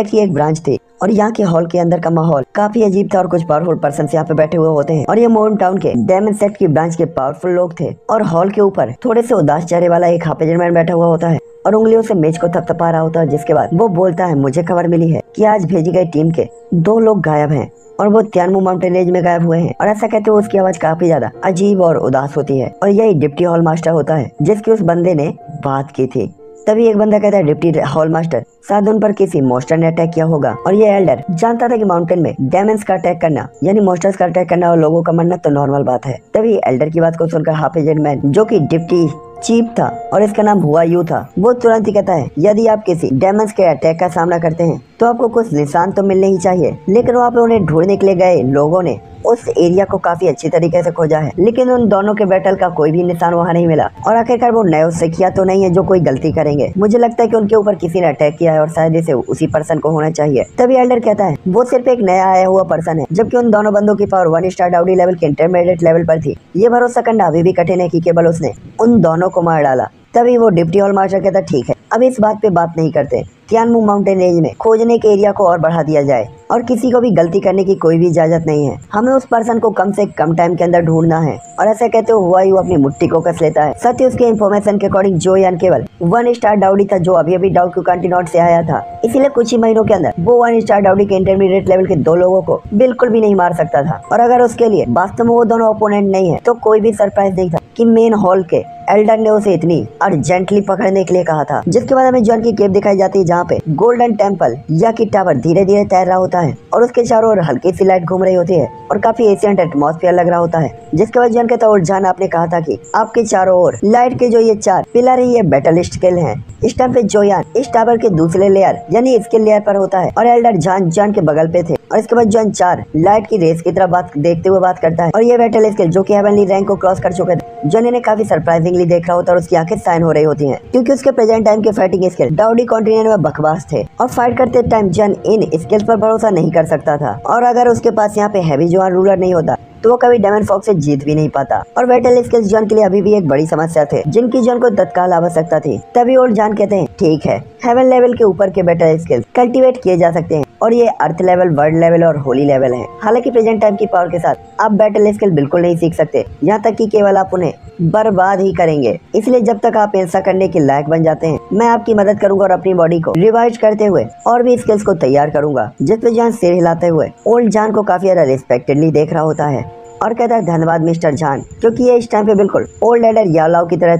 की एक ब्रांच थी और यहाँ के हॉल के अंदर का माहौल काफी अजीब था और कुछ पावरफुल पर्सन यहाँ पे बैठे हुए होते हैं और ये मोर्न टाउन के डेमन सेट की ब्रांच के पावरफुल लोग थे। और हॉल के ऊपर थोड़े से उदास चेहरे वाला एक हाफ एजरमैन बैठा हुआ होता है और उंगलियों से मेज को थपथपा रहा होता है। जिसके बाद वो बोलता है मुझे खबर मिली है कि आज भेजी गई टीम के 2 लोग गायब हैं और वो तियानमू माउंटेन रेंज में गायब हुए हैं। और ऐसा कहते हुए उसकी आवाज काफी ज्यादा अजीब और उदास होती है और यही डिप्टी हॉल मास्टर होता है जिसकी उस बंदे ने बात की थी। तभी एक बंदा कहता है डिप्टी हॉल मास्टर, शायद उन पर किसी मॉन्स्टर ने अटैक किया होगा। और ये एल्डर जानता था कि माउंटेन में डेमन्स का अटैक करना यानी मॉन्स्टर्स का अटैक करना और लोगों का मरना तो नॉर्मल बात है। तभी एल्डर की बात को सुनकर हाफ एजरमैन जो कि डिप्टी चीफ था और इसका नाम हुआ यू था, वो तुरंत ही कहता है यदि आप किसी डेमन्स के अटैक का सामना करते हैं तो आपको कुछ निशान तो मिलने ही चाहिए। लेकिन वहाँ पे उन्हें ढूंढने के लिए गए लोगों ने उस एरिया को काफी अच्छी तरीके से खोजा है, लेकिन उन दोनों के बैटल का कोई भी निशान वहाँ नहीं मिला। और आखिरकार वो नौसिखिया तो नहीं है जो कोई गलती करेंगे, मुझे लगता है कि उनके ऊपर किसी ने अटैक किया है और शायद इसे उसी पर्सन को होना चाहिए। तभी एल्डर कहता है वो सिर्फ एक नया आया हुआ पर्सन है, जबकि उन दोनों बंदों की पावर 1 स्टार डाउडी लेवल के इंटरमीडिएट लेवल पर थी। ये भरोसा करना अभी भी कठिन है कि केवल उसने उन दोनों को मार डाला। तभी वो डिप्टी हॉल मास्टर कहता ठीक है, अब इस बात पे बात नहीं करते, तियानमू माउंटेन रेंज में खोजने के एरिया को और बढ़ा दिया जाए और किसी को भी गलती करने की कोई भी इजाजत नहीं है। हमें उस पर्सन को कम से कम टाइम के अंदर ढूंढना है। और ऐसा कहते हुआ यू अपनी मुट्ठी को कस लेता है। सत्य उसके इन्फॉर्मेशन के अकॉर्डिंग जो यान केवल 1 स्टार डाउडी था जो अभी डाउट क्यू कंटिन्यूट से आया था, इसीलिए कुछ ही महीनों के अंदर वो 1 स्टार डाउडी के इंटरमीडिएट लेवल के 2 लोगों को बिल्कुल भी नहीं मार सकता था। और अगर उसके लिए वास्तव में वो दोनों ओपोनेंट नहीं है तो कोई भी सरप्राइज नहीं था कि मेन हॉल के एल्डर ने उसे इतनी अर्जेंटली पकड़ने के लिए कहा था। जिसके बाद हमें जॉन की केव दिखाई जाती है जहाँ पे गोल्डन टेम्पल या की टावर धीरे धीरे तैर रहा होता है और उसके चारों ओर हल्की सी लाइट घूम रही होती है और काफी एशियंट एटमॉस्फेयर लग रहा होता है। जिसके बाद जॉन कहता है और जान आपने कहा था कि आपके चारों ओर लाइट के जो ये 4 पिलर है ये बैटल स्केल हैं। इस टाइम पे जोयान इस टावर के दूसरे लेयर यानी स्केल लेयर पर होता है और एल्डर जॉन के बगल पे थे। और इसके बाद जॉन 4 लाइट की रेस की तरफ देखते हुए बात करता है और ये बैटल स्केल जो कि हेवनली रैंक को क्रॉस कर चुके थे जॉन इन्हें काफी सरप्राइजिंगली देख रहा होता है और उसकी आंखें साइन हो रही होती हैं क्योंकि उसके प्रेजेंट टाइम के फाइटिंग स्किल डाउडी कॉन्टिनेंट में बकवास थे और फाइट करते टाइम जॉन इन स्किल्स पर भरोसा नहीं कर सकता था। और अगर उसके पास यहाँ पे हैवी जोआन रूलर नहीं होता तो वो कभी डेमन फॉक्स से जीत भी नहीं पाता। और बैटल स्किल्स जॉन के लिए अभी भी एक बड़ी समस्या थे जिनकी जॉन को तत्काल आवश्यकता थी। तभी ओल्ड जॉन कहते हैं ठीक है, हेवन लेवल के ऊपर के बैटल स्किल्स कल्टीवेट किए जा सकते हैं और ये अर्थ लेवल, वर्ल्ड लेवल और होली लेवल है। हालांकि प्रेजेंट टाइम की पावर के साथ आप बैटल स्किल बिल्कुल नहीं सीख सकते, यहाँ तक कि केवल आप उन्हें बर्बाद ही करेंगे। इसलिए जब तक आप ऐसा करने के लायक बन जाते हैं मैं आपकी मदद करूंगा और अपनी बॉडी को रिवाइज करते हुए और भी स्किल्स को तैयार करूंगा। जिसपे जॉन सिर हिलाते हुए ओल्ड जॉन को काफी ज्यादा रिस्पेक्टेडली देख रहा होता है और कहता है धन्यवाद मिस्टर जॉन, क्योंकि ये इस टाइम पे बिल्कुल ओल्ड एल्डर यालाओ की तरह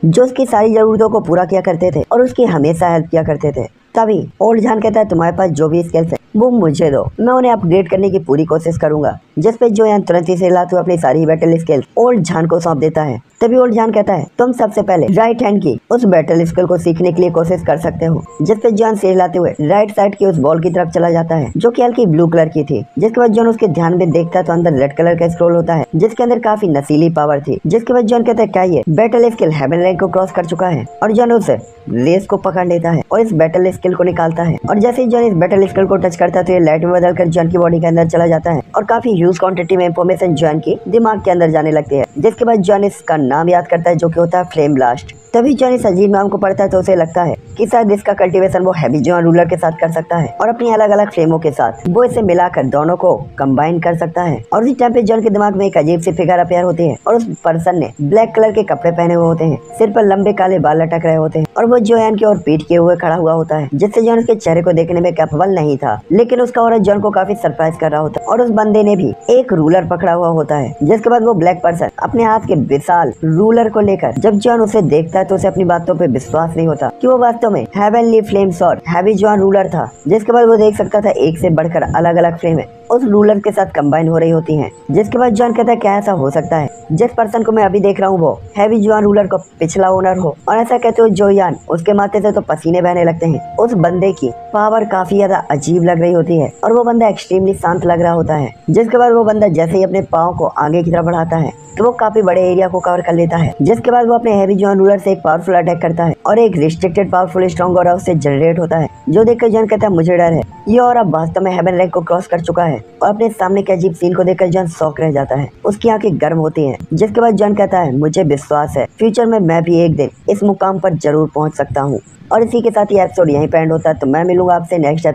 जो उसकी सारी जरूरतों को पूरा किया करते थे और उसकी हमेशा हेल्प किया करते थे। तभी ओल्ड जॉन कहता है तुम्हारे पास जो भी स्किल्स है वो मुझे दो, मैं उन्हें अपग्रेड करने की पूरी कोशिश करूंगा। जिसपे जो यान तुरंत ही से हिलाते हुए अपनी सारी बैटल स्किल्स ओल्ड जॉन को सौंप देता है। तभी ओल्ड जॉन कहता है तुम सबसे पहले राइट हैंड की उस बैटल स्किल को सीखने के लिए कोशिश कर सकते हो। जिसपे जॉन से हिलाते हुए राइट साइड की उस बॉल की तरफ चला जाता है जो कि हल्की ब्लू कलर की थी। जिसके बाद जॉन उसके ध्यान में देखता है तो अंदर रेड कलर का स्क्रॉल होता है जिसके अंदर काफी नशीली पावर थी। जिसके बाद जॉन कहता है क्या ये बैटल स्किल हेवन रैंक को क्रॉस कर चुका है और जॉन उस रेस को पकड़ लेता है और इस बैटल स्किल को निकालता है। और जैसे ही जॉन इस बैटल स्किल को टच करता है तो ये लाइट में बदलकर जॉन की बॉडी के अंदर चला जाता है और काफी ह्यूज क्वांटिटी में इंफॉर्मेशन जॉन की दिमाग के अंदर जाने लगती है। जिसके बाद जॉन इसका नाम याद करता है जो कि होता है फ्लेम ब्लास्ट। तभी जॉन इस अजीब नाम को पढ़ता है तो उसे लगता है कि शायद इसका कल्टीवेशन वो हैवी जोआन रूलर के साथ कर सकता है और अपनी अलग अलग फ्लेमों के साथ वो इसे मिलाकर दोनों को कंबाइन कर सकता है। और उसी टाइम पे जॉन के दिमाग में एक अजीब सी फिगर अपीयर होती है और उस पर्सन ने ब्लैक कलर के कपड़े पहने हुए होते हैं, सिर पर लंबे काले बाल लटक रहे होते हैं और वो जोयान की ओर पीठ किए हुए खड़ा हुआ होता है, जिससे जॉन उसके चेहरे को देखने में कैपेबल नहीं था, लेकिन उसका औरत जॉन को काफी सरप्राइज कर रहा होता है। और उस बंदे ने भी एक रूलर पकड़ा हुआ होता है, जिसके बाद वो ब्लैक पर्सन अपने हाथ के विशाल रूलर को लेकर जब जॉन उसे देखता है तो उसे अपनी बातों पे विश्वास नहीं होता कि वो वास्तव में heavenly flame sword heavy John ruler था। जिसके बाद वो देख सकता था एक से बढ़कर अलग अलग फ्लेम उस रूलर के साथ कंबाइन हो रही होती हैं। जिसके बाद जॉन कहता है क्या ऐसा हो सकता है, जिस पर्सन को मैं अभी देख रहा हूँ वो हैवी जॉन रूलर का पिछला ओनर हो। और ऐसा कहते हो जोयान, उसके माथे से तो पसीने बहने लगते हैं। उस बंदे की पावर काफी ज्यादा अजीब लग रही होती है और वो बंदा एक्सट्रीमली शांत लग रहा होता है। जिसके बाद वो बंदा जैसे ही अपने पाँव को आगे की तरफ बढ़ाता है तो वो काफी बड़े एरिया को कवर कर लेता है। जिसके बाद वो अपने हैवी जॉन रूलर से एक पावरफुल अटैक करता है और एक रिस्ट्रिक्टेड पावरफुल स्ट्रॉन्ग ऑरा उससे जनरेट होता है, जो देखकर जॉन कहता है मुझे डर है। ये ऑरा वास्तव में हेवन रैंक को क्रॉस कर चुका है। और अपने सामने के अजीब सीन को देखकर जॉन शॉक रह जाता है, उसकी आंखें गर्म होती हैं। जिसके बाद जॉन कहता है मुझे विश्वास है फ्यूचर में मैं भी एक दिन इस मुकाम पर जरूर पहुंच सकता हूँ। और इसी के साथ ये एपिसोड यहीं पे एंड होता है। तो मैं मिलूंगा आपसे नेक्स्ट